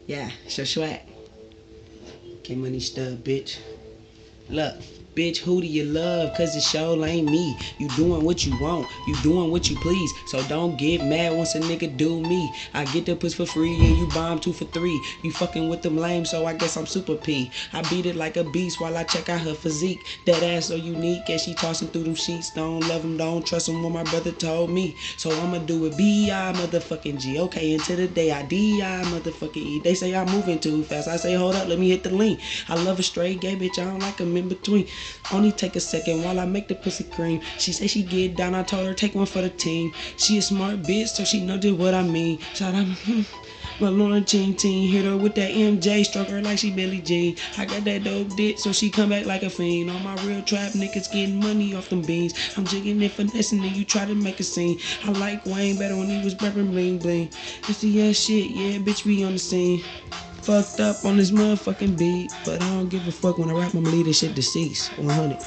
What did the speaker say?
Yeah, it's your swag. K-Money Stub, bitch. Look, bitch, who do you love? Cause it sure ain't me. You doing what you want, you doing what you please. So don't get mad once a nigga do me. I get the puss for free and you bomb 2 for 3. You fucking with them lame, so I guess I'm super P. I beat it like a beast while I check out her physique. That ass so unique as she tossing through them sheets. Don't love him, don't trust him, what my brother told me. So I'ma do it B.I. motherfucking G. Okay, until the day I D.I. motherfucking E. They say I'm moving too fast. I say hold up, let me hit the link. I love a straight gay bitch, I don't like them in between. Only take a second while I make the pussy cream. She say she get down, I told her take one for the team. She a smart bitch, so she know just what I mean. Shout out, well on a team, hit her with that MJ, stroke her like she Billie Jean. I got that dope dick, so she come back like a fiend. All my real trap niggas getting money off them beans. I'm jigging and finessing and you try to make a scene. I like Wayne better when he was rapping bling bling. This the ass shit, yeah, bitch, we on the scene. Fucked up on this motherfucking beat, but I don't give a fuck when I rap, I'm leading shit deceased. 100.